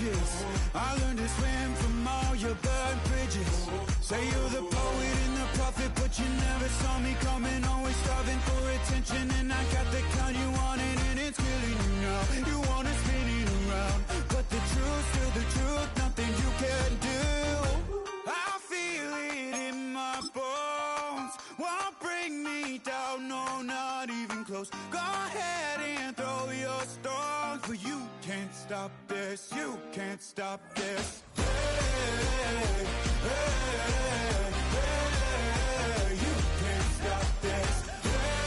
bridges. I learned to swim from all your burnt bridges. Say you're the poet and the prophet, but you never saw me coming. Always starving for attention, and I got the kind you wanted, and it's killing you now. You wanna spin it around, but the truth's still the truth. Nothing you can do. I feel it in my bones. Won't bring me down, no, not even close. Go ahead and throw your stones, but you can't stop this. You can't stop this. Hey, hey, hey, you can't stop this. Hey,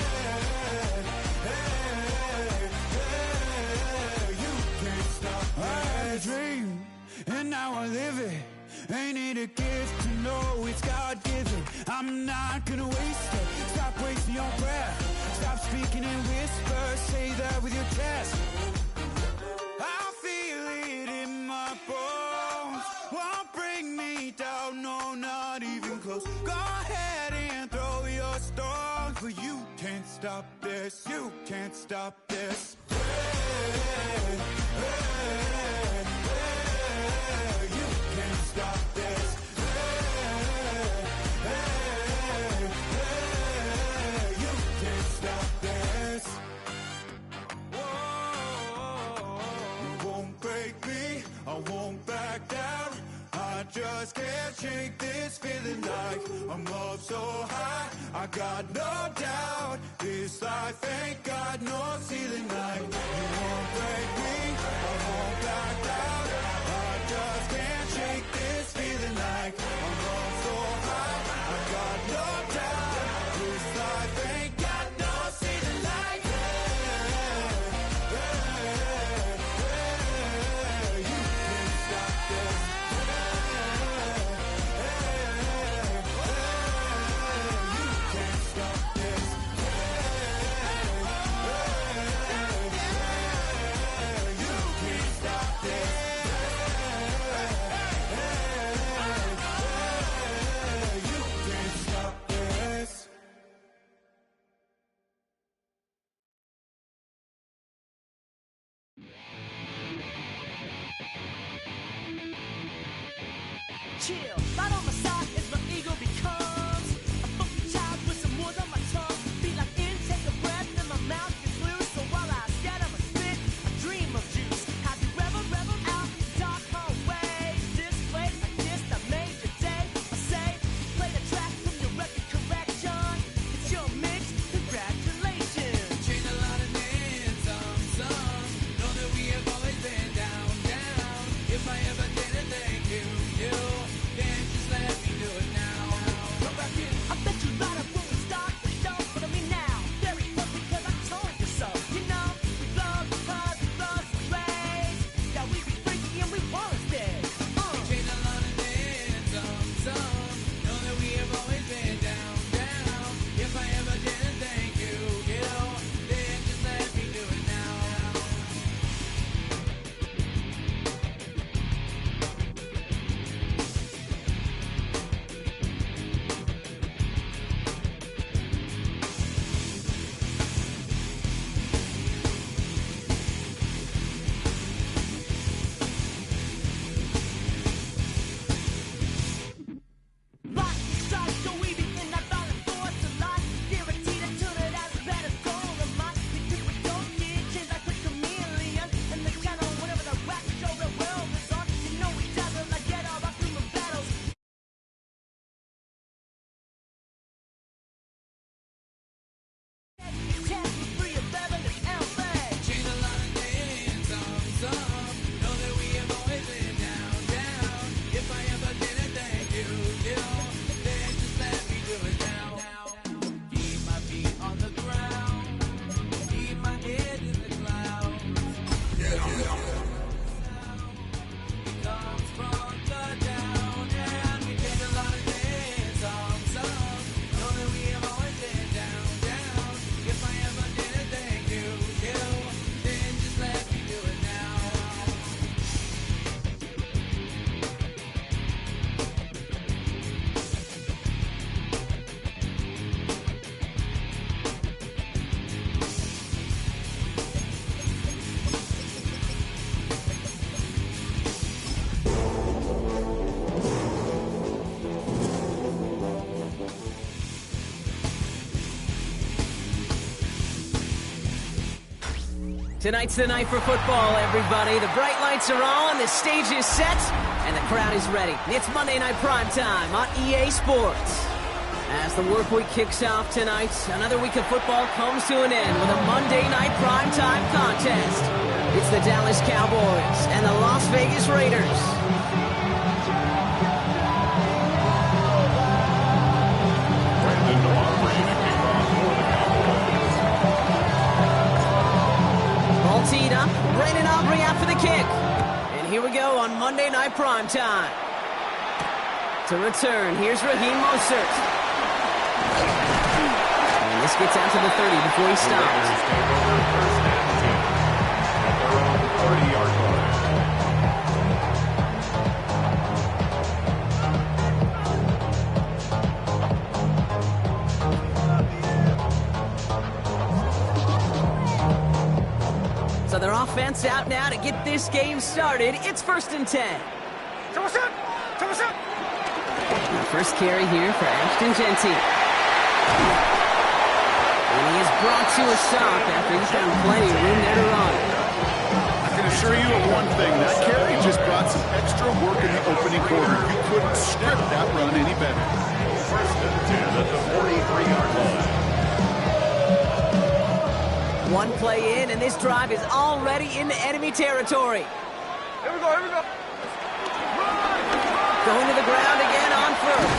hey, hey, you can't stop this. I had a dream, and now I live it. Ain't it a gift to know it's God-given? I'm not gonna waste it. Stop wasting your breath. Stop speaking in whispers. Say that with your chest. I feel it in my bones. Won't bring me down, no, not even close. Go ahead and throw your stones, but you can't stop this. You can't stop this. Hey, hey, hey, you can't stop this. Hey, hey, hey, you can't stop this. Whoa, you won't break me, I won't back down. I just can't shake this feeling like I'm up so high. I got no doubt this life ain't got no ceiling like. You won't break me, I won't back down. I just can't shake this feeling like I'm up so high. I got no doubt this life ain't got no ceiling like. You can't stop this. Chill, right on my side as my ego becomes a funky child with some words on my tongue. Feel like intake a breath and my mouth gets loose. So while I scatter my spit, I dream of juice. Have you revel out in dark hallways? This place, I guess I made your day. I say, play the track from your record correction. It's your mix, congratulations. Changed a lot of names, some know that we have always been down. If I ever didn't thank you, then just let me Tonight's the night for football, everybody. The bright lights are on, the stage is set, and the crowd is ready. It's Monday Night Primetime on EA Sports. As the work week kicks off tonight, another week of football comes to an end with a Monday Night Primetime contest. It's the Dallas Cowboys and the Las Vegas Raiders. Teed up, Brandon Aubrey out for the kick. And here we go on Monday Night Primetime. To return, here's Raheem Mostert. And this gets out to the 30 before he stops. At their own 30-yard line. So their offense out now to get this game started. It's 1st and 10. First carry here for Ashton Jeanty. And he is brought to a stop after he's found plenty of room there to run. I can assure you of one thing. That carry just brought some extra work in the opening quarter. You couldn't script that run any better. 1st and 10 at the 43-yard line. One play in, and this drive is already into enemy territory. Here we go. Going to the ground again on first.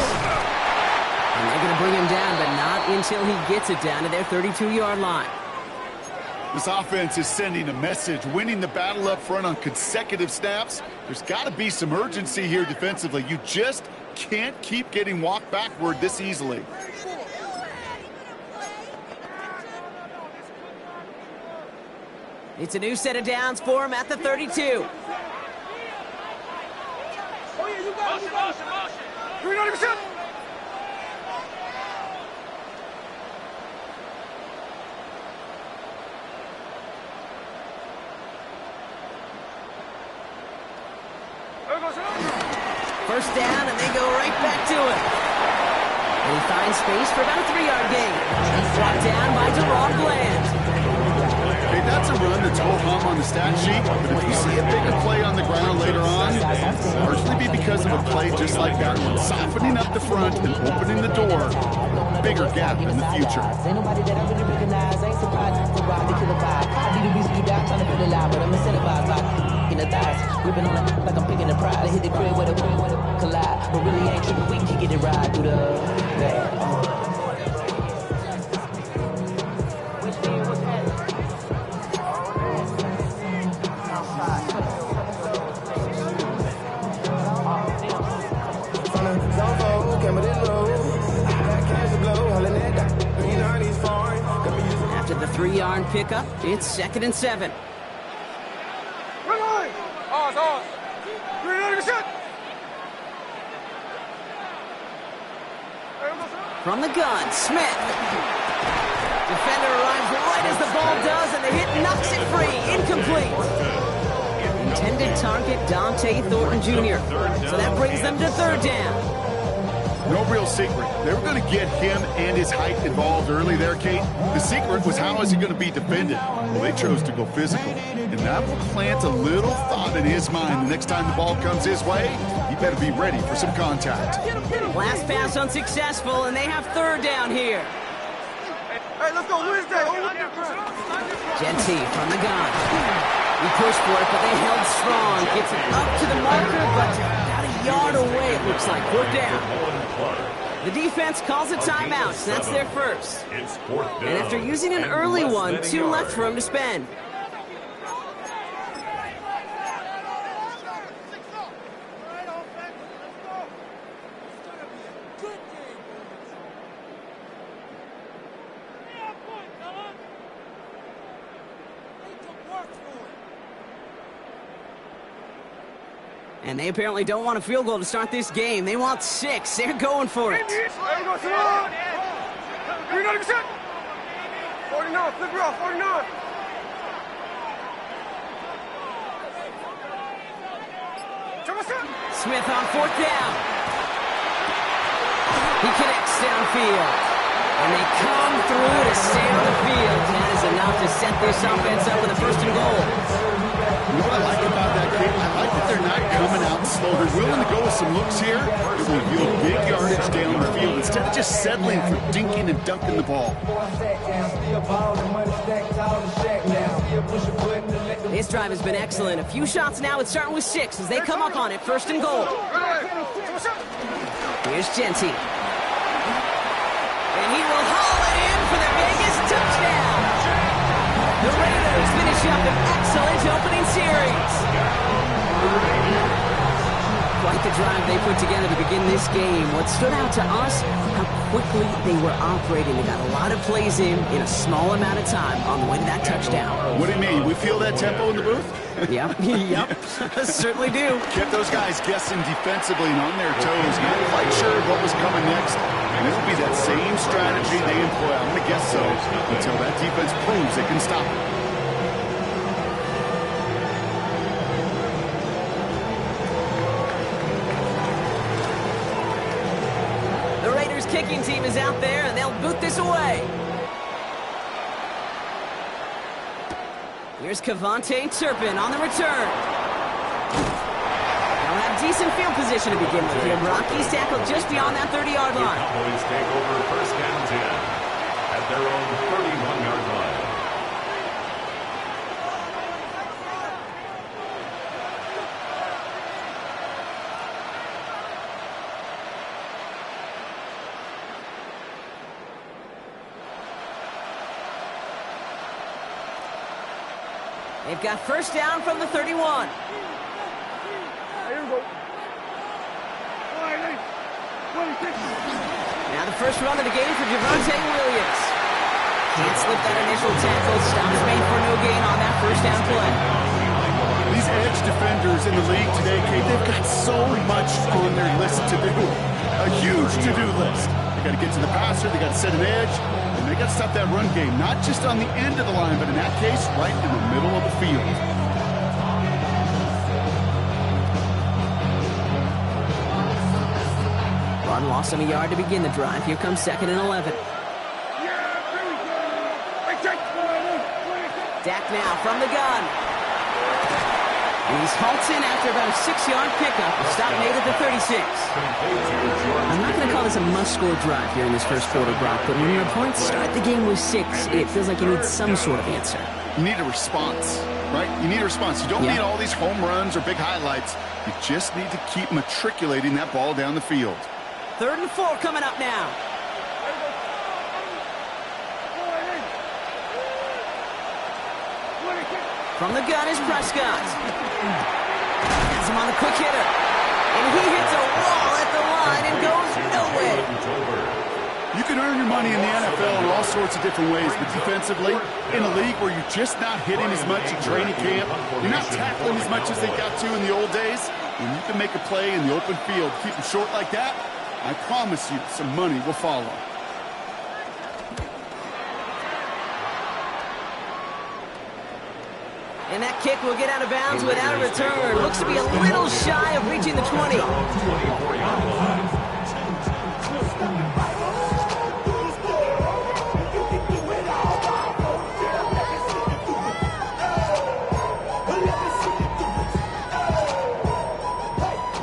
And they're going to bring him down, but not until he gets it down to their 32-yard line. This offense is sending a message, winning the battle up front on consecutive snaps. There's got to be some urgency here defensively. You just can't keep getting walked backward this easily. It's a new set of downs for him at the 32. Oh, yeah, you got it. Motion. 390%. First down, and they go right back to it. And he finds space for about a 3-yard gain. He's brought down by Deron Bland. Hey, that's a run that's ho-hum on the stat sheet, but if you see a bigger play on the ground later on, it'll largely be because of a play just like that one, softening up the front and opening the door. Bigger gap in the future. Ain't nobody that I really recognize. Ain't surprised to rock the killer vibe. I be the reason you die trying to feel alive, but I'm incentivized by in the thighs. Whipping on it like I'm picking a pride. I hit the crib with a collide, but really ain't tripping. We can get it right through the After the 3-yard pickup, it's 2nd and 7. Ours. 390%. From the gun, Smith. Defender arrives right as the ball does, and the hit knocks it free. Incomplete. Intended target, Dante Thornton Jr. So that brings them to 3rd down. No real secret. They were going to get him and his height involved early there, Kate. The secret was how is he going to be defended? Well, they chose to go physical. And that will plant a little thought in his mind. The next time the ball comes his way, he better be ready for some contact. Last pass unsuccessful, and they have 3rd down here. Hey, let's go Wednesday. Jeanty from the gun. He pushed for it, but they held strong. Gets it up to the marker, but about a yard away, it looks like. 4th down. The defense calls a timeout. That's their first. It's 4th down. And after using an early one, 2 left for him to spend. And they apparently don't want a field goal to start this game. They want 6. They're going for it. 390%. 49, flip it off, 49. Smith on 4th down. He connects downfield. And they come through to stay on the field. That is enough to set this offense up with a 1st and goal. You know what I like about that kick? I like that they're not coming out slow. They're willing to go with some looks here. It will yield big yardage down the field instead of just settling for dinking and dunking the ball. This drive has been excellent. A few shots now. It's starting with 6 as they come up on it. 1st and goal. Here's Genty. And he will haul it in for the biggest touchdown. The Raiders finish up an excellent opening series. Quite the drive they put together to begin this game. What stood out to us, how quickly they were operating. They got a lot of plays in a small amount of time on the way to that touchdown. What do you mean? We feel that tempo in the booth? Yep, certainly do. Kept those guys guessing defensively and on their toes. Not quite sure what was coming next. And it'll be that same strategy they employ. I'm going to guess so until that defense proves they can stop it. The Raiders kicking team is out there, and they'll boot this away. Here's Cavante Turpin on the return. They'll have decent field position to begin with here. Rockies tackled just beyond that 30-yard line. Cowboys take over 1st and 10 at their own 31-yard line. They've got 1st down from the 31. Now the first run of the game for Javonte Williams. Can't slip that initial tackle. Stops made for no gain on that 1st down play. These edge defenders in the league today, Kate, they've got so much on their list to do. A huge to-do list. They got to get to the passer, they got to set an edge, and they got to stop that run game. Not just on the end of the line, but in that case, right in the middle of the field. Run loss of a yard to begin the drive. Here comes 2nd and 11. Dak now from the gun. And he's halted after about a 6-yard pickup. The stop made at the 36. I'm not going to call this a must-score drive here in this first quarter, Brock, but when your opponents start the game with 6, it feels like you need some sort of answer. You need a response, right? You need a response. You don't need all these home runs or big highlights. You just need to keep matriculating that ball down the field. 3rd and 4 coming up now. From the gun is Prescott. Has him on the quick hitter. And he hits a wall at the line and goes nowhere. You can earn your money in the NFL in all sorts of different ways, but defensively, in a league where you're just not hitting as much in training camp, you're not tackling as much as they got to in the old days, when you can make a play in the open field, keep them short like that, I promise you some money will follow. And that kick will get out of bounds without a return. Looks to be a little shy of reaching the 20.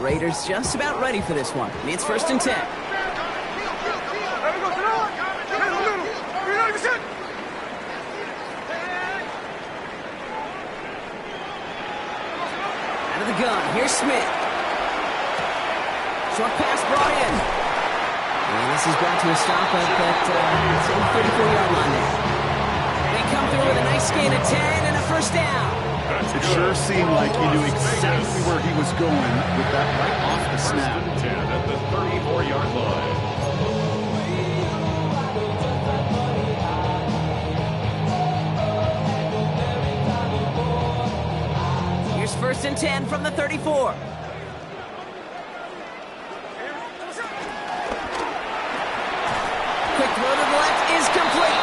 Raiders just about ready for this one. It's 1st and 10. Out of the gun, here's Smith. Short pass brought in. And this is brought to a stop at that 34-yard line there. They come through with a nice gain of 10 and a 1st down. It sure seemed like he knew exactly where he was going with that right off the snap. 1st and 10 at the 34-yard line. Here's 1st and 10 from the 34. Quick throw to the left is complete.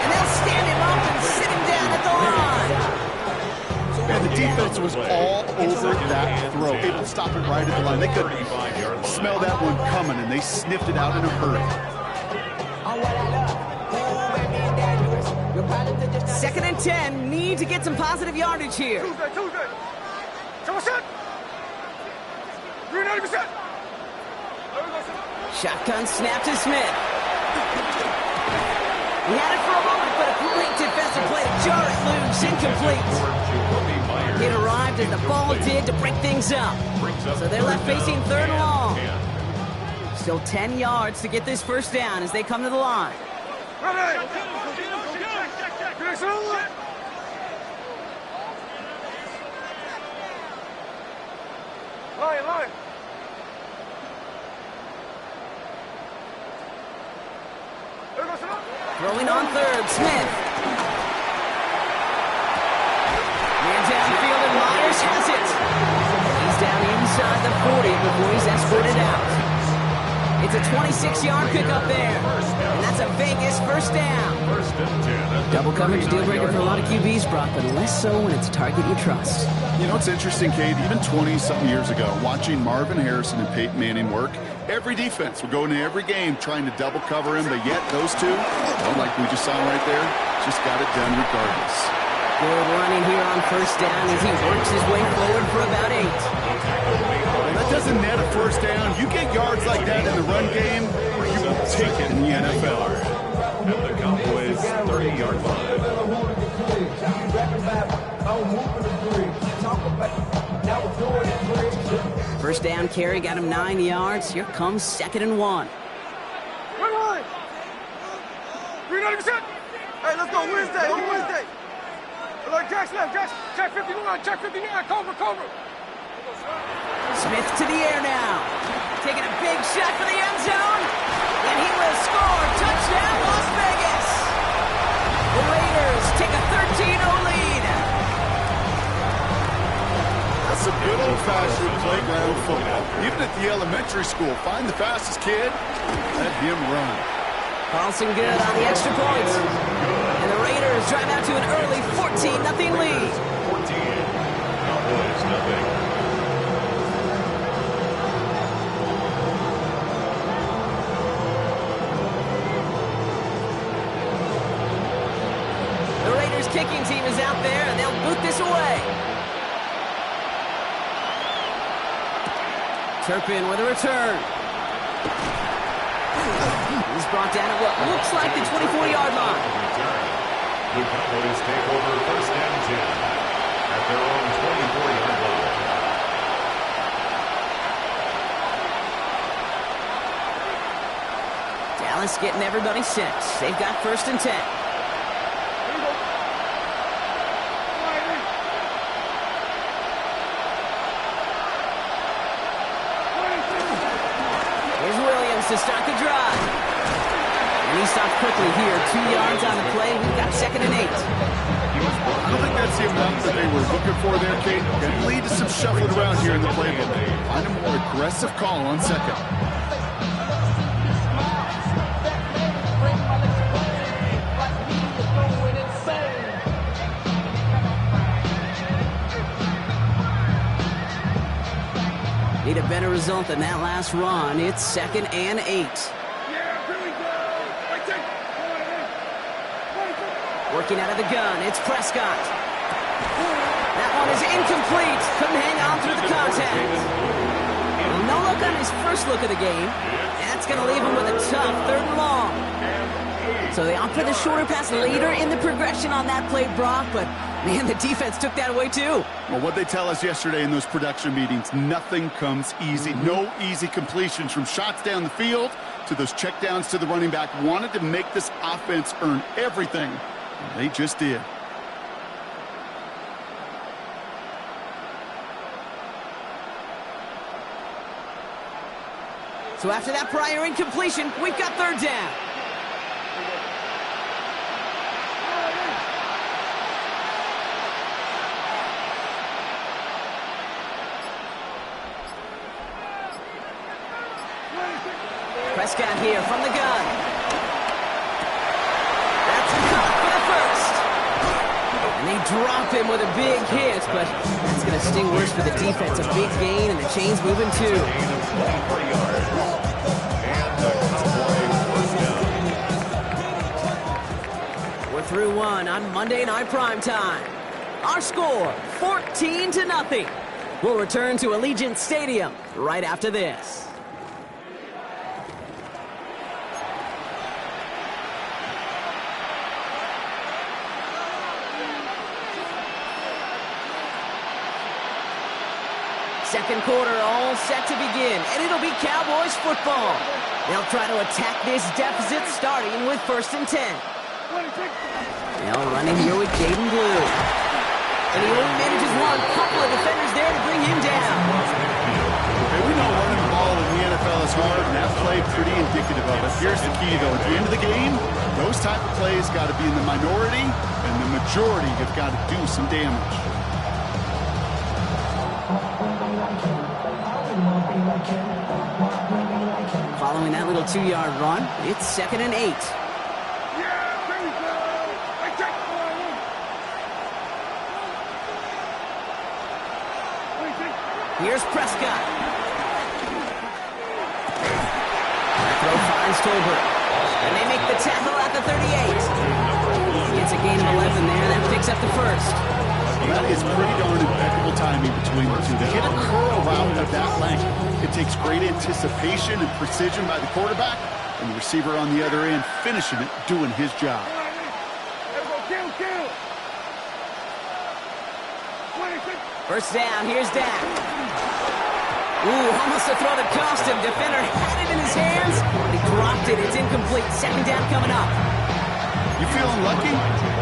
And they'll stand him up and sit him down at the line. And the defense was all over that throw, able to stop it right at the line. They could smell that one coming, and they sniffed it out in a hurry. 2nd and 10. Need to get some positive yardage here. Tuesday. So what's up? 390%. Shotgun snap to Smith. He had it for a moment, but a great defensive play to jar it loose. Incomplete. It arrived as the ball did to break things up. So they're left facing 3rd and long. Still 10 yards to get this first down as they come to the line. Ready. Line. Throwing on 3rd, Smith. Man downfield, and Myers has it. He's down inside the 40 before he's escorted out. It's a 26-yard pickup there. And that's a Vegas first down. Double coverage deal breaker for a lot of QBs, Brock, but less so when it's a target you trust. You know, it's interesting, Kate, even 20-something years ago, watching Marvin Harrison and Peyton Manning work, every defense would go into every game trying to double cover him, but yet those two, well, like we just saw right there, just got it done regardless. Good running here on first down as he works his way forward for about 8. That doesn't net a first down. You get yards like that in the run game, you will take it in the NFL. At the Cowboys' 30-yard line. First down carry got him 9 yards. Here comes 2nd and 1. 390%. Hey, let's go Wednesday. On Wednesday. Like Jack's left. Jack 59. Cobra. Smith to the air now. Taking a big shot for the end zone. And he will score. Touchdown, Las Vegas. The Raiders take a 13-0 lead. That's some good old-fashioned playground football. Even at the elementary school, find the fastest kid, let him run. Carlson good on the extra point. And the Raiders drive out to an early 14-0 lead. 14. Cowboys nothing. The Raiders kicking team is out there, and they'll boot this away. Turpin with a return. He's brought down at what looks like the 24-yard line. The Cowboys take over first and 10 at their own 24-yard line. Dallas getting everybody set. They've got first and 10. Here's Williams to start the drive. And he stopped quickly here. 2 yards on the play. We've got 2nd and 8. I don't think that's the amount that they were looking for there, Kate. Can lead to some shuffling around here in the playbook. Find a more aggressive call on 2nd. Need a better result than that last run. It's 2nd and 8. Working out of the gun, it's Prescott. That one is incomplete. Couldn't hang on through the contact. Well, no look on his first look of the game. That's going to leave him with a tough 3rd and long. So they opt for the shorter pass later in the progression on that play, Brock, but man, the defense took that away too. Well, what they tell us yesterday in those production meetings, nothing comes easy. No easy completions from shots down the field to those checkdowns to the running back. Wanted to make this offense earn everything. And they just did. So after that prior incompletion, we've got 3rd down. Prescott here from the gun. That's caught for the first. And they drop him with a big hit, but that's going to sting worse for the defense. A big gain, and the chain's moving too. through one on Monday Night Primetime. Our score, 14-0. We'll return to Allegiant Stadium right after this. Second quarter all set to begin, and it'll be Cowboys football. They'll try to attack this deficit starting with 1st and 10. They'll run in here with Jaden Blue. And he only manages one. Couple of defenders there to bring him down. Okay, we know running the ball in the NFL is hard, and that play pretty indicative of it. Here's the key, though. At the end of the game, those type of plays got to be in the minority, and the majority have got to do some damage. Following that little 2-yard run, it's 2nd and 8. Here's Prescott. Throw finds Tolbert. And they make the tackle at the 38. It's a gain of 11 there. That picks up the first. That is pretty darn impeccable timing between the two. They hit a curl route of that length. It takes great anticipation and precision by the quarterback, and the receiver on the other end finishing it, doing his job. First down, here's Dak. Ooh, almost a throw that cost him. Defender had it in his hands, but he dropped it. It's incomplete. Second down coming up. You feeling lucky?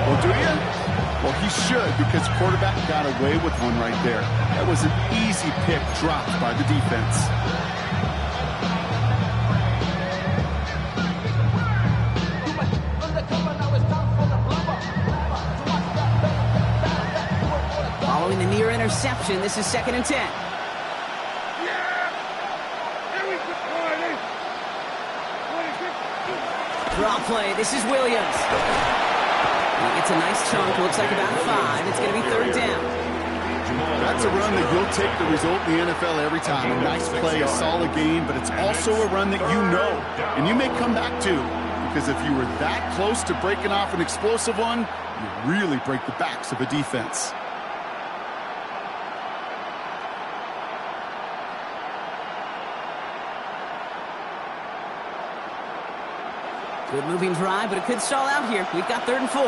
Well, do you? Well, he should, because quarterback got away with one right there. That was an easy pick dropped by the defense. Following the near interception, this is 2nd and 10. Draw play, this is Williams. He gets a nice chunk, looks like about 5. It's going to be 3rd down. That's a run that you'll take the result in the NFL every time. A nice play, a solid game, but it's also a run that you know, and you may come back to, because if you were that close to breaking off an explosive one, you really break the backs of a defense. Good moving drive, but it could stall out here. We've got 3rd and 4.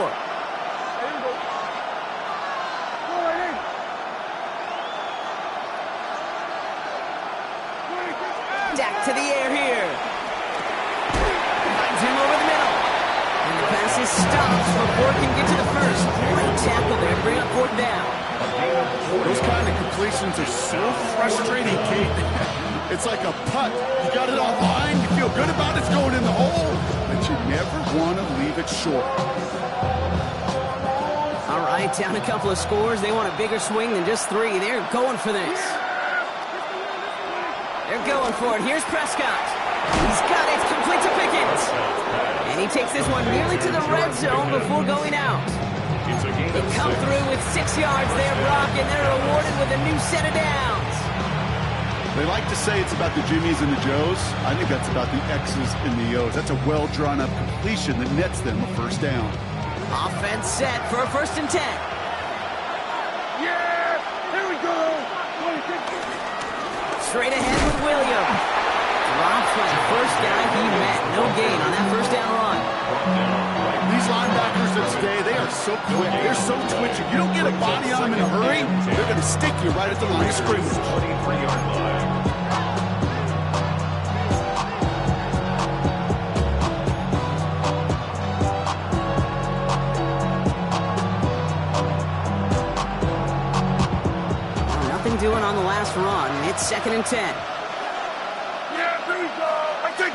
Dak to the air here. Finds him over the middle. And the pass is stopped before it can get to the first. Great tackle there. Bring up 4th down. Those kind of completions are so frustrating, Kate. It's like a putt. You got it on line. You feel good about it. It's going in the hole. But you never want to leave it short. All right, down a couple of scores. They want a bigger swing than just 3. They're going for this. They're going for it. Here's Prescott. He's got it. Complete to Pickens. And he takes this one nearly to the red zone before going out. They come through with 6 yards there, Brock, and they're rewarded with a new set of downs. They like to say it's about the Jimmies and the Joes. I think that's about the X's and the O's. That's a well-drawn-up completion that nets them a 1st down. Offense set for a 1st and 10. Yeah! Here we go! Straight ahead with Williams. Drops for the first guy he met. No gain on that 1st down run. These linebackers of today, they are so quick. They're so twitchy. You don't get a body on them in a hurry, they're going to stick you right at the line of scrimmage. 23-yard line. Nothing doing on the last run. It's 2nd and 10. Yeah, here we go! I think...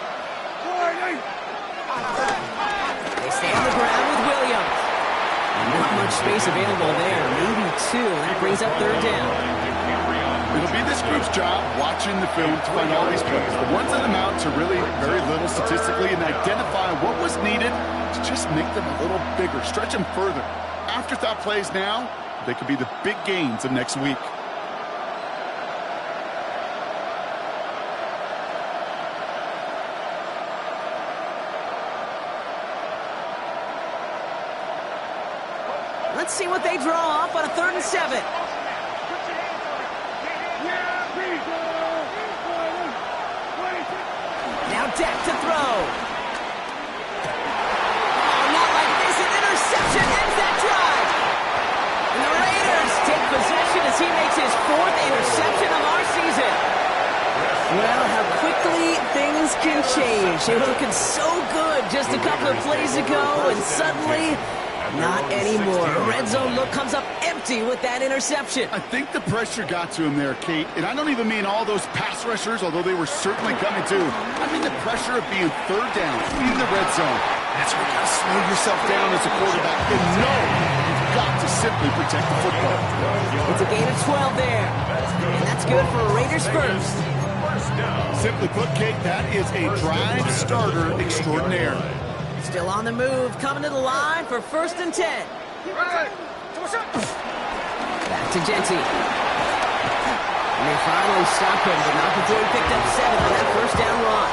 They stay on the ground with Williams. Not much space available there. Maybe 2. That brings up 3rd down. It'll be this group's job watching the film to find all these plays. The ones that amount to really very little statistically and identify what was needed to just make them a little bigger, stretch them further. Afterthought plays now, they could be the big gains of next week. see what they draw up on a 3rd and 7. Now Dak to throw. Oh, not like this. An interception ends that drive. And the Raiders take possession as he makes his 4th interception of our season. Well, how quickly things can change. They were looking so good just a couple of plays ago, and suddenly, not anymore. A red zone look comes up empty with that interception. I think the pressure got to him there, Kate. And I don't even mean all those pass rushers, although they were certainly coming too. I mean the pressure of being 3rd down in the red zone. That's where you got to slow yourself down as a quarterback and know you've got to simply protect the football. It's a gain of 12 there. And that's good for Raiders first. Simply put, Kate, that is a drive starter extraordinaire. Still on the move, coming to the line for 1st and 10. Back to Genty. And they finally stop him, but not before he picked up 7 on that 1st down run.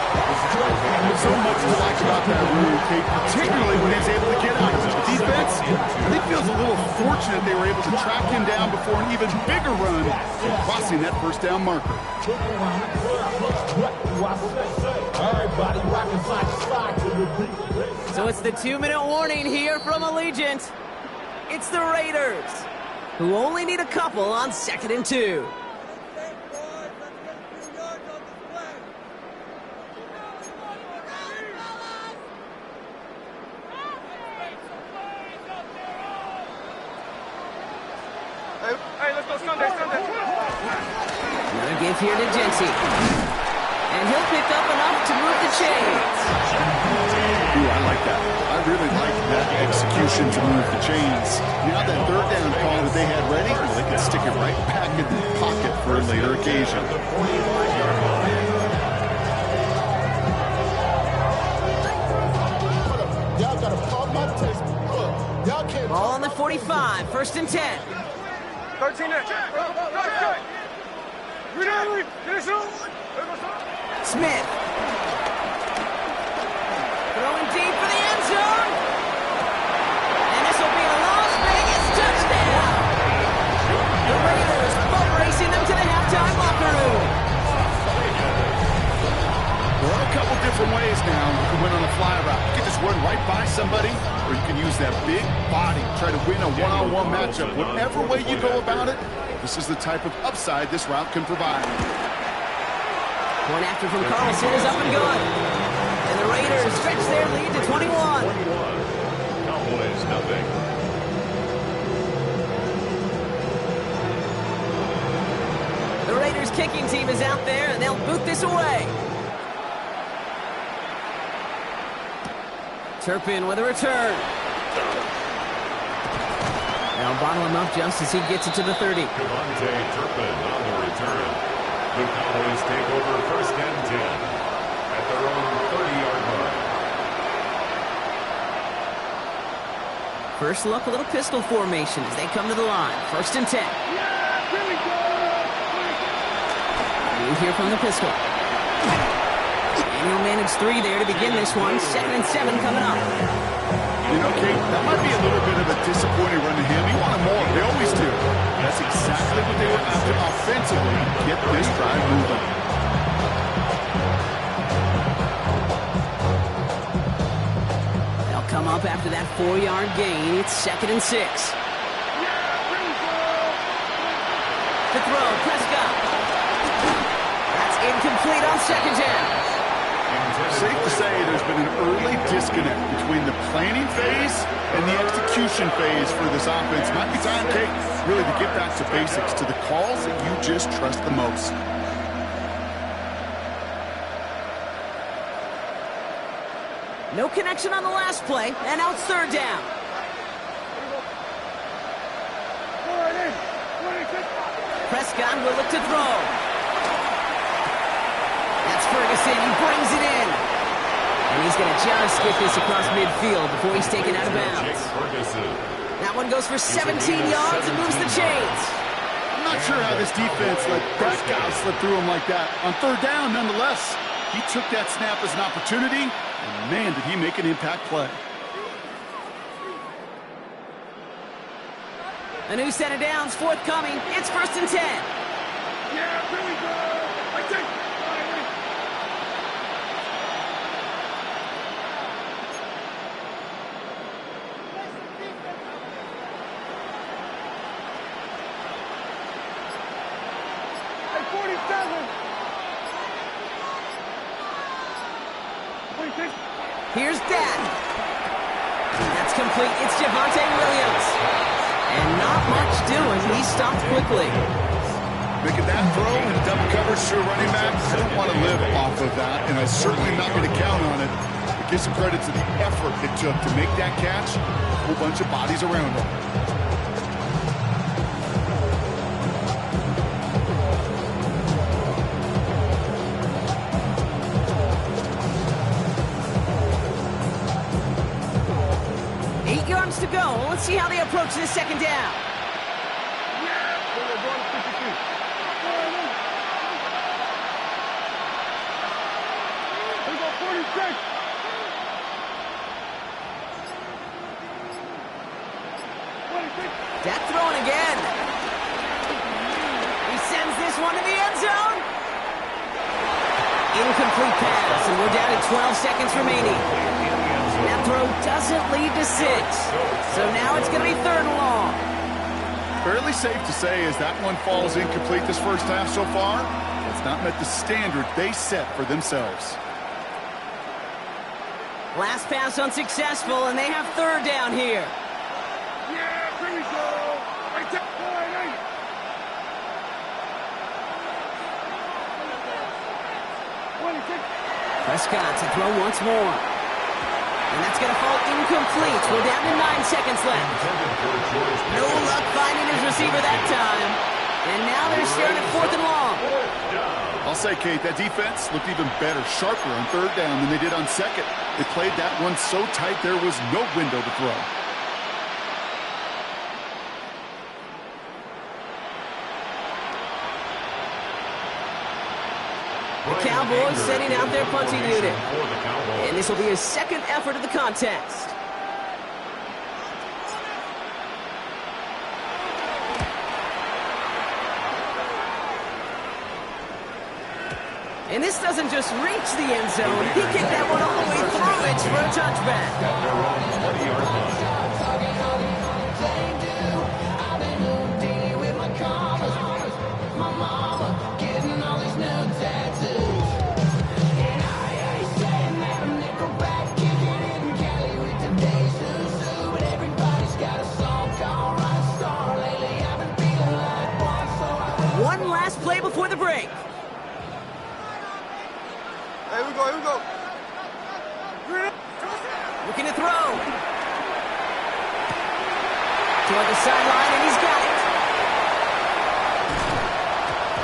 So much to like about that rule, Kate, particularly when he's able to get out of the defense. I think feels a little fortunate they were able to track him down before an even bigger run, crossing that 1st down marker. So it's the 2-minute warning here from Allegiant. It's the Raiders, who only need a couple on 2nd and 2. Hey, let's go Sunday. Another give here to Genty. And he'll pick up enough to move the chains. Ooh, I like that. I really like that execution to move the chains. Now that 3rd down call that they had ready, well, they can stick it right back in the pocket for a later occasion. Y'all gotta pump my taste. Y'all can't. Ball on the 45, 1st and 10. 13 inch. Smith. Throwing deep for the end zone. And this will be a Las Vegas touchdown. The Raiders boat racing them to the halftime locker room. There are a couple different ways now you can win on a fly route. You can just run right by somebody, or you can use that big body, try to win a one-on-one matchup. Whatever way you go about it, this is the type of upside this route can provide. Point after from Carlson is up and good. And the Raiders stretch their lead to 21. Cowboys nothing. The Raiders kicking team is out there, and they'll boot this away. Turpin with a return. They'll bottle him up just as he gets it to the 30. Devontae Turpin on the return. The Cowboys take over 1st and 10 at their own 30-yard line. First look, a little pistol formation as they come to the line. 1st and 10. You hear from the pistol. And he'll manage 3 there to begin this one. 2nd and 7 coming up. You know, Kate, that might be a little bit of a disappointing run to him. He wanted more. They always do. That's exactly what they were after offensively. Get this drive moving. They'll come up after that 4-yard gain. It's 2nd and 6. The throw, Prescott. That's incomplete on 2nd down. Safe to say there's been an early disconnect between the planning phase and the execution phase for this offense. Might be time, Kate, really to get back to basics, to the calls that you just trust the most. No connection on the last play, and now it's 3rd down. Prescott will look to throw. That's Ferguson. He brings it in. And he's going to just get this across midfield before he's taken out of bounds. That one goes for 17 yards and moves the chains. I'm not sure how this defense let that guy slip through him like that. On 3rd down, nonetheless, he took that snap as an opportunity, and man, did he make an impact play. A new set of downs forthcoming. It's 1st and 10. Yeah, here we go. I take. Hey, 47. Here's Dan. That's complete. It's Javonte Williams. And not much doing. He stopped quickly. Making that throw in double coverage to a running back, I don't want to live off of that, and I'm certainly not going to count on it. But give some credit to the effort it took to make that catch. A whole bunch of bodies around him. To go. Let's see how they approach this second down. Dak throwing again. He sends this one to the end zone. Incomplete pass, and we're down to 12 seconds remaining. That throw doesn't lead to 6. So now it's going to be 3rd and long. Fairly safe to say as that one falls incomplete this first half so far, it's not met the standard they set for themselves. Last pass unsuccessful, and they have 3rd down here. Yeah, here we go. Right there. Prescott to throw once more. And that's going to fall incomplete. We're down to 9 seconds left. No luck finding his receiver that time. And now they're staring at 4th and long. I'll say, Kate, that defense looked even better, sharper on 3rd down than they did on 2nd. They played that one so tight there was no window to throw. The Cowboys sending out their punting unit. And this will be his 2nd effort of the contest. And this doesn't just reach the end zone. He kicked that one all the way through it for a touchback. One last play before the break. Here we go, here we go. Looking to throw. Toward the sideline, and he's got it.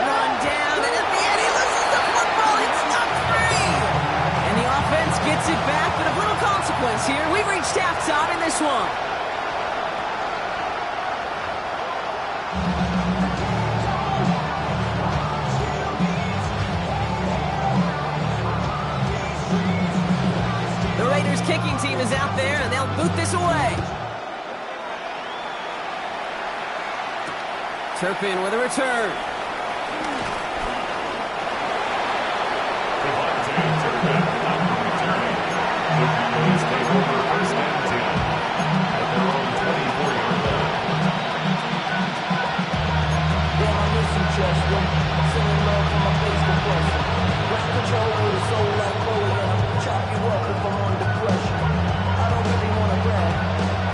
Run down, and at the end, he loses the football. It's not free. And the offense gets it back, but of little consequence here. We've reached halftime in this one. Kicking team is out there, and they'll boot this away. Turpin with a return.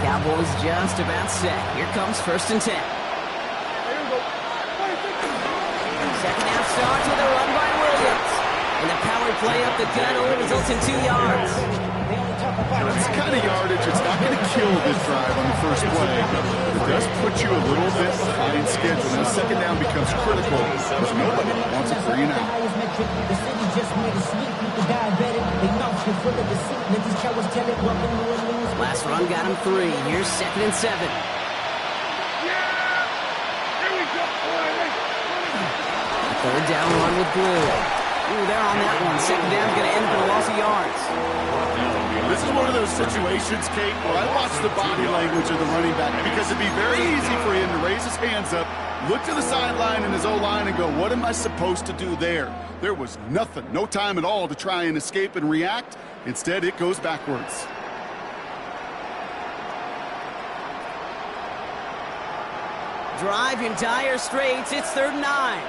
Cowboys just about set. Here comes 1st and 10. Second half starts with a run by Williams. And the power play up the gut only results in 2 yards. That's the kind of yardage it's not going to kill this drive on the first play. It does put you a little bit behind schedule. Now, 2nd down becomes critical because nobody wants a 3 and out. Last run got him 3. Here's 2nd and 7. Third down run with Blue. Ooh, they're on that one. 2nd down's going to end up in a loss of yards. This is one of those situations, Kate, where I watch the body language of the running back because it'd be very easy for him to his hands up, look to the sideline in his O-line and go, what am I supposed to do there? There was nothing, no time at all to try and escape and react. Instead, it goes backwards. Drive in dire straits. It's 3rd and 9.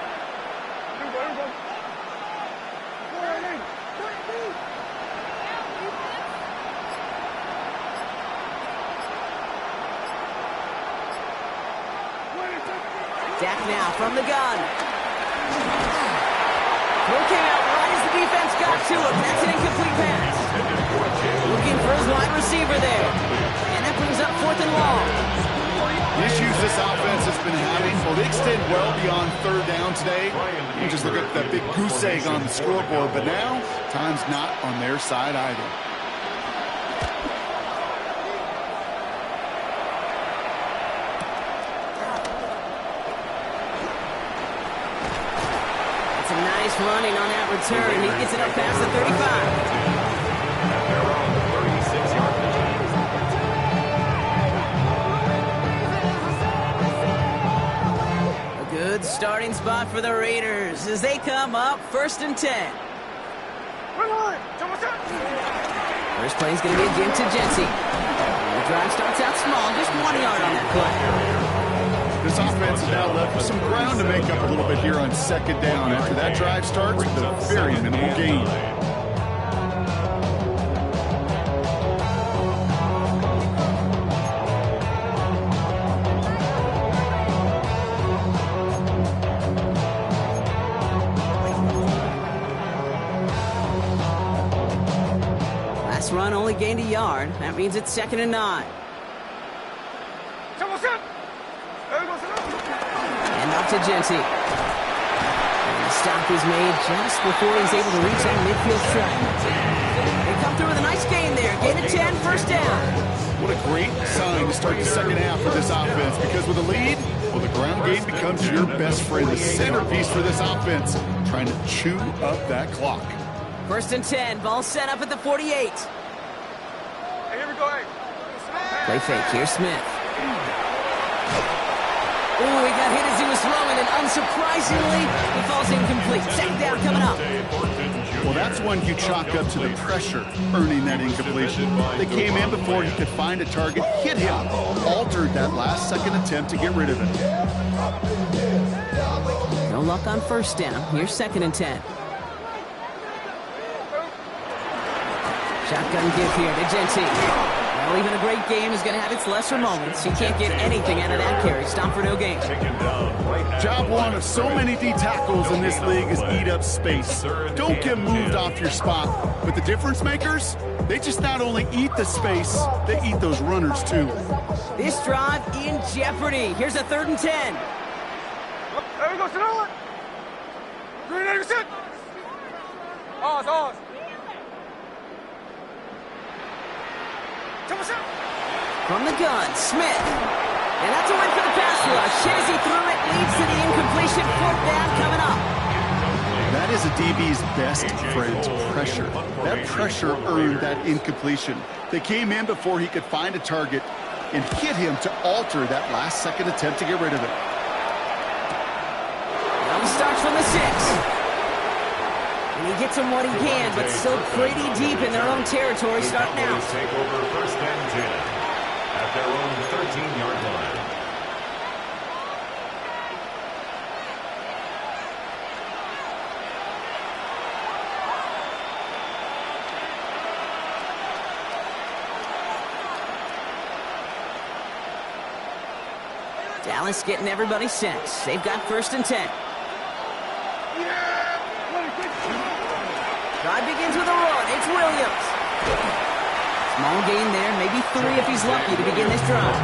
Dak now from the gun. Throw came out right as the defense got to him. That's an incomplete pass. Looking for his wide receiver there. And that brings up 4th and long. The issues this offense has been having, well, they extend well beyond 3rd down today. You just look at that big goose egg on the scoreboard, but now time's not on their side either. It's a nice running on that return. He gets it up past the 35. Good starting spot for the Raiders as they come up 1st and 10. First play is going to be a give to Jency. The drive starts out small, just 1 yard on that play. This offense is now left with some ground to make up a little bit here on 2nd down. After that drive starts with a very minimal gain. Run only gained a yard. That means it's 2nd and 9. And off to Jency. And the stop is made just before he's able to reach that midfield track. They come through with a nice gain there. Gain of 10, 1st down. What a great sign to start the 2nd half for this offense, because with a lead, well, the ground game becomes your best friend, the centerpiece for this offense, trying to chew up that clock. 1st and 10, ball set up at the 48. Play fake, here's Smith. Ooh, he got hit as he was throwing, and unsurprisingly, he falls incomplete. 2nd down coming up. Well, that's one you chalk up to the pressure, earning that incompletion. They came in before he could find a target, hit him, altered that last-second attempt to get rid of it. No luck on 1st down. Here's 2nd and 10. Shotgun give here to Jency. Well, even a great game is going to have its lesser moments. You can't get anything out of that carry. Stop for no gain. Job one of so many D tackles in this league is eat up space. Don't get moved off your spot. But the difference makers, they just not only eat the space, they eat those runners too. This drive in jeopardy. Here's a 3rd and 10. There we go, sit on. Green, there you sit. Oz. From the gun, Smith. And that's a win for the pass rush. Hit as he threw it, leads to the incompletion. 4th down coming up. That is a DB's best friend, pressure. That pressure earned that incompletion. They came in before he could find a target and hit him to alter that last-second attempt to get rid of it. Now he starts from the 6. And he gets him what he can, but still pretty deep in their own territory starting out. Take over 1st and 10 at their own 13-yard line. Dallas getting everybody set. They've got 1st and 10. Drive begins with a run. It's Williams. Small gain there, maybe 3 if he's lucky to begin this drive.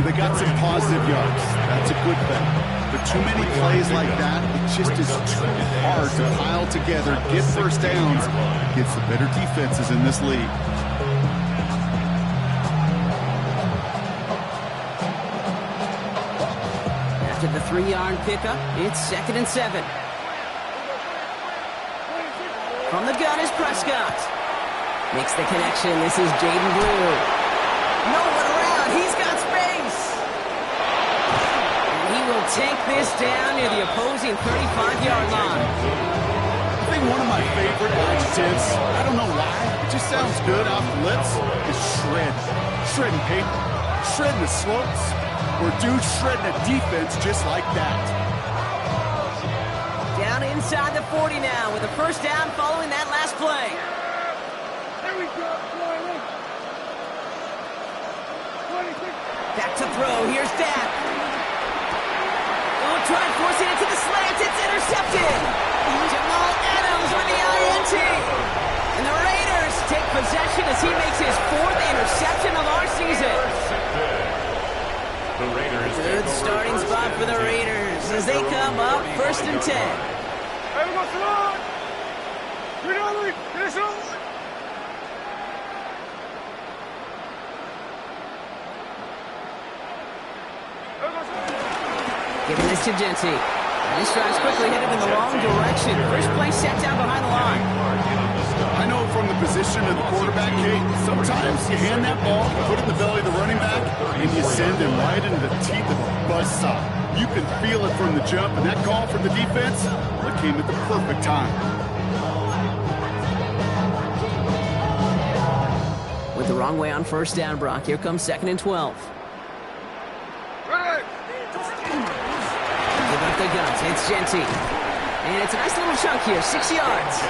They got some positive yards. That's a good thing. But too many plays like that, it just is too hard to pile together, get 1st downs against the better defenses in this league. After the 3-yard pickup, it's 2nd and 7. From the gun is Prescott. Makes the connection. This is Jaden Blue. No one around. He's got space. will take this down near the opposing 35-yard line. I think one of my favorite adjectives, I don't know why, it just sounds good off the lips, is shred. Shredding paper, shredding the slopes, or dude shredding a defense just like that. Down inside the 40 now with a first down following that last play. There we go. Back to throw. Here's Dak. Oh, try forcing it to the slant. It's intercepted. Jamal Adams with the INT. And the Raiders take possession as he makes his 4th interception of our season. The Raiders. Good starting spot for the Raiders as they come up 1st and 10. Hey, we go Salon. You're not leaving. Finish it on. Giving this to Genty. He strides quickly, headed in the wrong direction. First play set down behind the line. I know from the position of the quarterback, Kate, sometimes you hand that ball, put it in the belly of the running back, and you send him right into the teeth of a buzzsaw. You can feel it from the jump, and that call from the defense, it came at the perfect time. With the wrong way on first down, Brock. Here comes 2nd and 12. Give up the guns. It's Genty. And it's a nice little chunk here, 6 yards.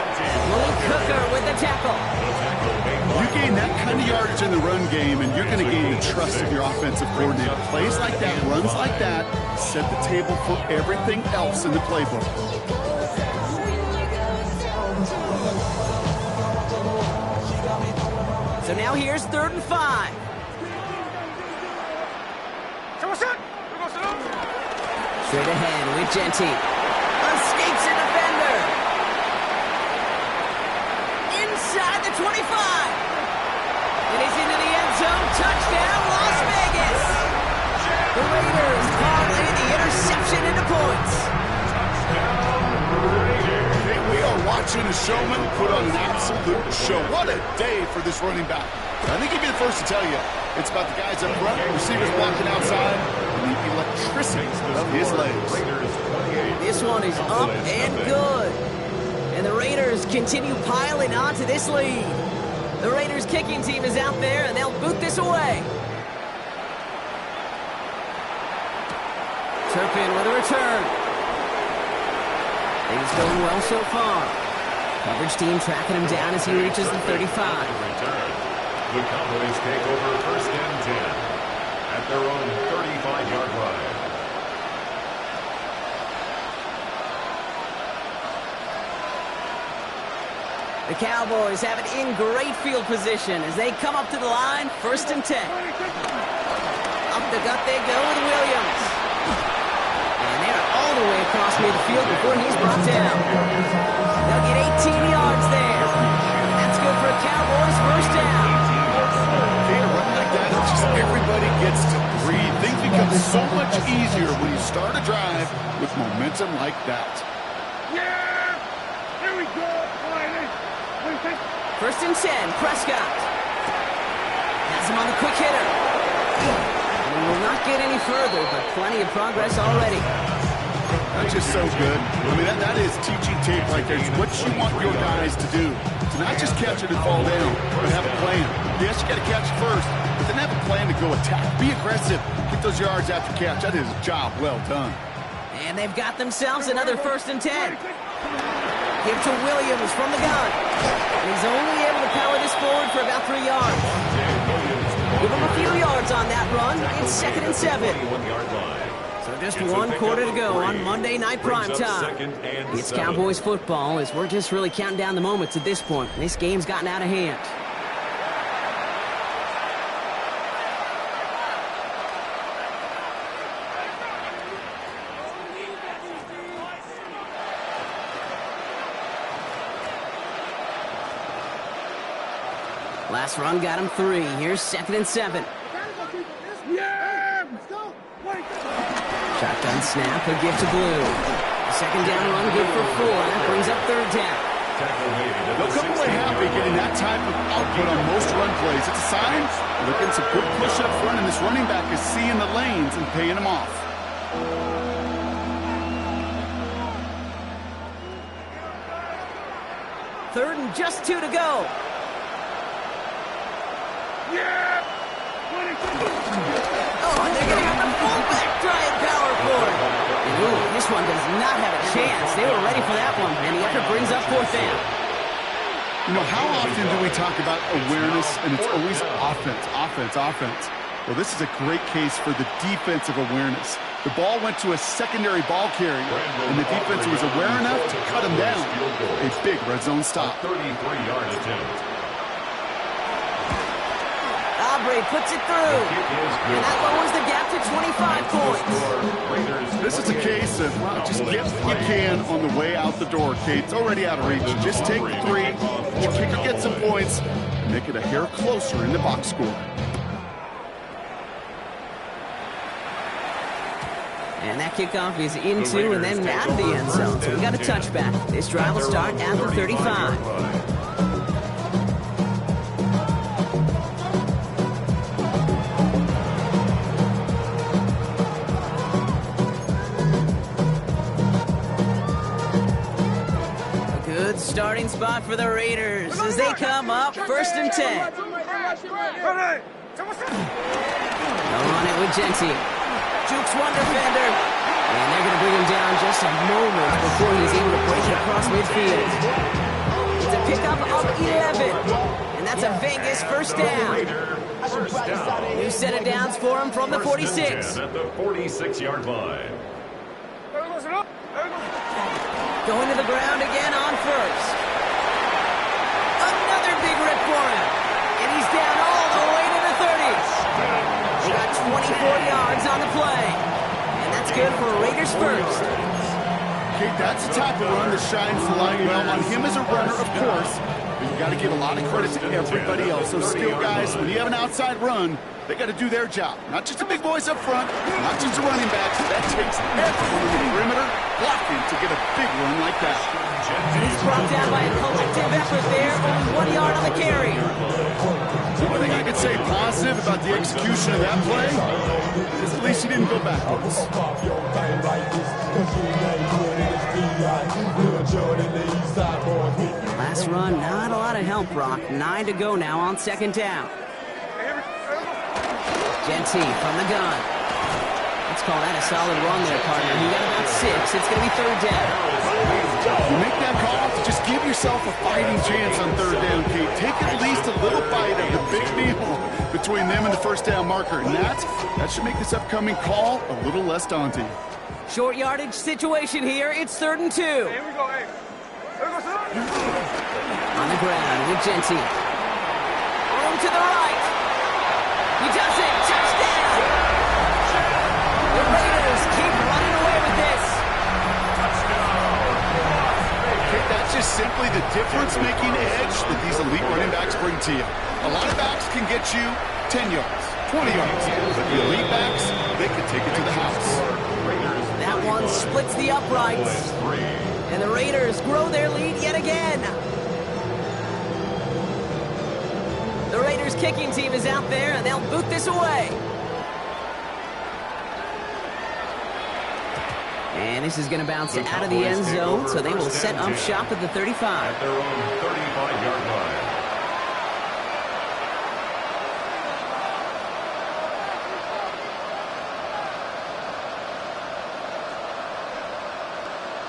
Willie Cooker with the tackle. You gain that kind of yardage in the run game, and you're going to gain the trust of your offensive coordinator. Plays like that, runs like that, set the table for everything else in the playbook. So now here's 3rd and 5. Straight ahead with Genty. Escapes a defender. Inside the 25. It is into the end zone. Touchdown, Las Vegas. The Raiders parlay the interception into points. Hey, we are watching a showman put on an absolute show. What a day for this running back. I think he'd be the first to tell you. It's about the guys up front, receivers blocking outside, and the electricity of his legs. This one is up and good. And the Raiders continue piling onto this lead. The Raiders kicking team is out there, and they'll boot this away. Turpin with a return. Things going well so far. Coverage team tracking him down as he reaches the 35. The Cowboys take over 1st and 10 at their own 35-yard line. The Cowboys have it in great field position as they come up to the line, 1st and 10. Up the gut they go with Williams. And they're all the way across midfield before he's brought down. They'll get 18 yards there. That's good for a Cowboys 1st down. Everybody gets to breathe. Things become so much easier when you start a drive with momentum like that. Yeah! Here we go! 1st and 10, Prescott. Has him on the quick hitter. And we will not get any further, but plenty of progress already. That's just so good. I mean, that is teaching tape right there. It's what you want your guys to do. To not just catch it and fall down, but have a plan. Yes, you got to catch it first, but then have a plan to go attack. Be aggressive. Get those yards after catch. That is a job well done. And they've got themselves another 1st and 10. Give to Williams from the gun. And he's only able to power this forward for about 3 yards. Give him a few yards on that run. It's 2nd and 7. So just 1 quarter to go on Monday Night Primetime. It's Cowboys football as we're just really counting down the moments at this point. This game's gotten out of hand. Last run got him 3. Here's 2nd and 7. Yeah! Let's go! Shotgun snap, a give to Blue. Second down run, good for 4. That brings up 3rd down. They'll come away happy getting that type of output on most run plays. It's a sign they're getting some good push up front, and this running back is seeing the lanes and paying them off. Third and just 2 to go. Oh, and they're going to have the fullback trying power forward. And ooh, this one does not have a chance. They were ready for that one, and the effort brings up 4th down. You know, how often do we talk about awareness, and it's always offense, offense, offense? Well, this is a great case for the defensive awareness. The ball went to a secondary ball carrier, and the defense was aware enough to cut him down. A big red zone stop. 33-yard attempt. Aubrey puts it through, and that lowers the gap to 25 points. This is a case of, well, just get what you can on the way out the door, Kate. It's already out of reach. Just take the 3, your kicker gets some points, and make it a hair closer in the box score. And that kickoff is into and then out of the end zone. So we got a touchback. This drive will start at the 35. A good starting spot for the Raiders as they come up 1st and 10. On it with Genty. Jukes one defender, and they're going to bring him down just a moment before he's able to break it across midfield. It's a pickup of 11, and that's a Vegas 1st down. New set of downs for him from the 46. At the 46-yard line. Going to the ground again on 1st. Another big rip for him, and he's down all the way to the 30s. They got 24 yards on the play. And that's good for Raiders 1st. Okay, that's the type of run that shines the light well on him as a runner, of course. But you got to give a lot of credit to everybody else. Those skill guys, when you have an outside run, they got to do their job. Not just the big boys up front, not just the running backs. That takes everyone on the perimeter blocking to get a big run like that. He's brought down by a collective effort there, only 1 yard on the carry. One thing I could say positive about the execution of that play is at least he didn't go backwards. Last run, not a lot of help, Brock. 9 to go now on 2nd down. Genty from the gun. Let's call that a solid run there, partner. He got about 6. It's going to be 3rd down. You make that call to just give yourself a fighting chance on 3rd down, Kate. Take at least a little bite of the big deal between them and the 1st down marker. And that should make this upcoming call a little less daunting. Short yardage situation here. It's 3rd and 2. Here we go, hey. On the ground with Genty. Room to the right. He does it. Touchdown. The Raiders keep running away with this. Okay, that's just simply the difference-making edge that these elite running backs bring to you. A lot of backs can get you 10 yards, 20 yards, but the elite backs, they can take it to the house. That one splits the uprights. And the Raiders grow their lead yet again. The Raiders kicking team is out there, and they'll boot this away. And this is going to bounce out of the end zone, so they will set up shop at the 35. At their own 35-yard line.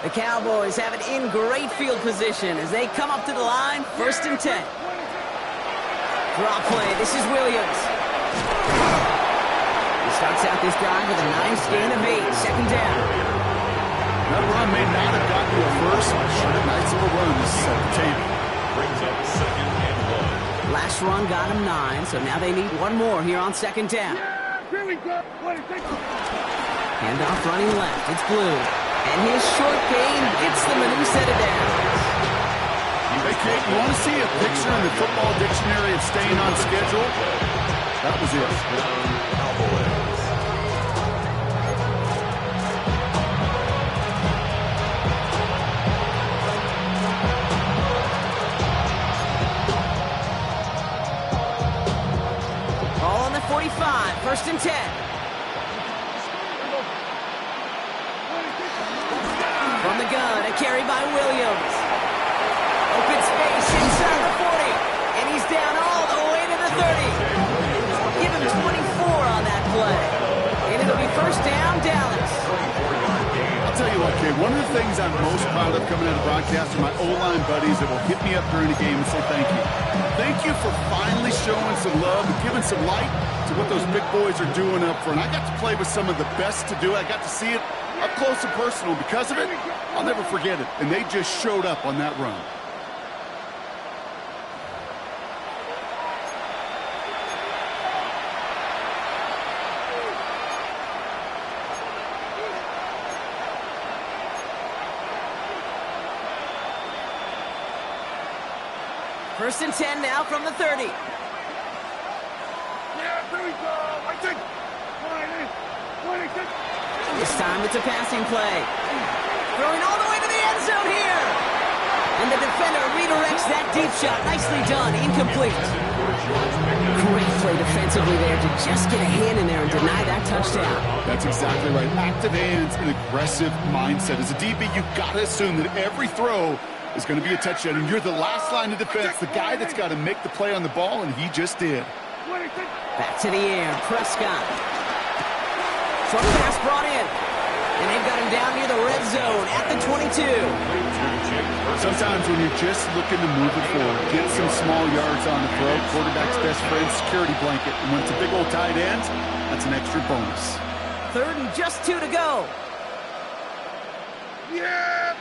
The Cowboys have it in great field position as they come up to the line, 1st and 10. Draw play, this is Williams. He starts out this drive with a nice gain of 8, 2nd down. That run may not have gotten you a first, but sure a nice little run to set the table. Brings up 2nd and 1. Last run got him 9, so now they need one more here on 2nd down. Here we go. Handoff running left, it's Blue. And his short gain gets them a new set of downs. Hey, Kate, you want to see a picture in the football dictionary of staying on schedule? That was it. Ball on the 45, 1st and 10. the carry by Williams. Open space inside the 40. And he's down all the way to the 30. Give him 24 on that play. And it'll be first down, Dallas. I'll tell you what, kid, one of the things I'm most proud of coming out of broadcast are my O-line buddies that will hit me up during the game and say thank you. Thank you for finally showing some love and giving some light to what those big boys are doing up front. I got to play with some of the best to do it. I got to see it up close and personal. Because of it, I'll never forget it. And they just showed up on that run. First and 10 now from the 30. Yeah, here we go. I think. This time it's a passing play. Throwing all the way to the end zone here. And the defender redirects that deep shot. Nicely done. Incomplete. Great play defensively there to just get a hand in there and deny that touchdown. That's exactly right. Active hands and aggressive mindset. As a DB, you've got to assume that every throw is going to be a touchdown, and you're the last line of defense, the guy that's got to make the play on the ball, and he just did. Back to the air, Prescott. Short pass brought in, and they've got him down near the red zone at the 22. Sometimes when you're just looking to move it forward, get some small yards on the throw, quarterback's best friend, security blanket, and when it's a big old tight end, that's an extra bonus. Third and just 2 to go. Yeah,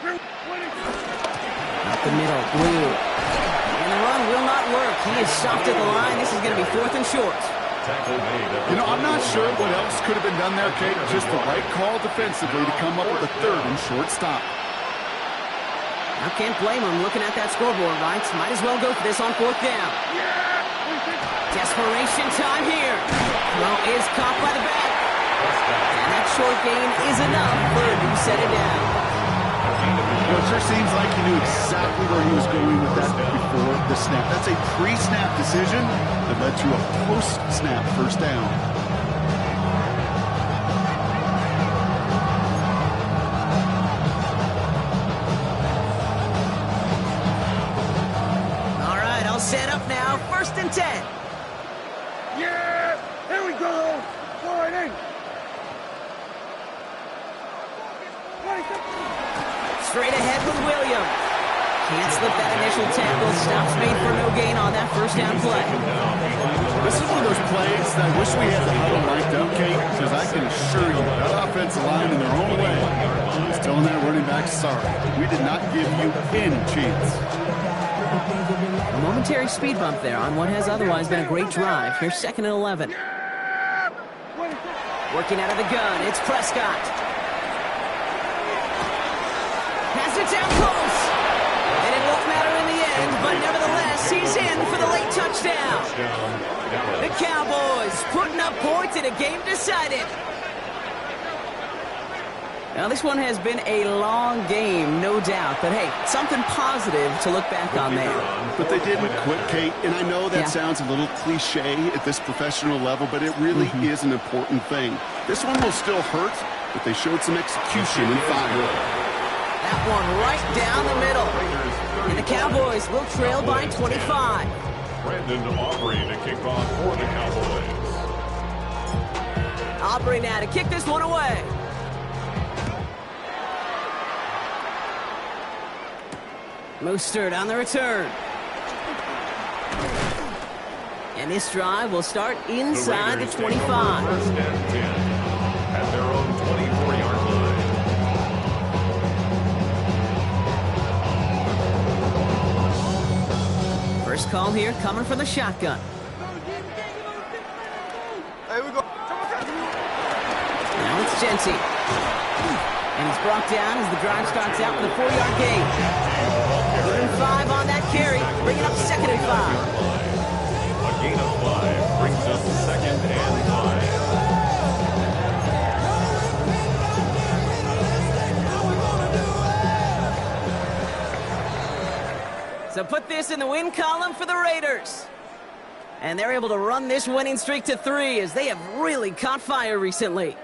Up the middle, Blue. And the run will not work. He is stopped at the line. This is going to be 4th and short. You know, I'm not sure what else could have been done there, Kate. Just the right call defensively to come up with a 3rd and short stop. I can't blame him looking at that scoreboard, right? Might as well go for this on 4th down. Desperation time here. Throw is caught by the back. And that short gain is enough for him to set it down. Well, it sure seems like he knew exactly where he was going with that before the snap. That's a pre-snap decision that led to a post-snap first down. All right, I'll set up now. 1st and 10. Yeah, here we go. Go right in. Straight ahead with Williams. Can't slip that initial tackle. Stops made for no gain on that first down play. This is one of those plays that I wish we had the huddle mic'd up, Kate, because I can assure you that offensive line in their own way is telling that running back, sorry, we did not give you any chance. A momentary speed bump there on what has otherwise been a great drive. Here's 2nd and 11. Working out of the gun, it's Prescott. Has it down close. And it won't matter in the end, but nevertheless, he's in for the late touchdown. The Cowboys putting up points in a game decided. Now, this one has been a long game, no doubt. But, hey, something positive to look back on there. But they didn't quit, Kate. And I know that sounds a little cliche at this professional level, but it really is an important thing. This one will still hurt, but they showed some execution and fire. That one right down the middle. And the Cowboys will trail by 25. Brandon Aubrey to kick off for the Cowboys. Aubrey now to kick this one away. Mostert on the return. And this drive will start inside the 25. First and 10 at their own 24-yard line. First call here coming from the shotgun. Here we go. Now it's Genty. And he's brought down as the drive starts out with a 4-yard gain. 5 on that carry, bringing up 2nd and 5. A gain of 5 brings up 2nd and 5. So put this in the win column for the Raiders. And they're able to run this winning streak to 3 as they have really caught fire recently.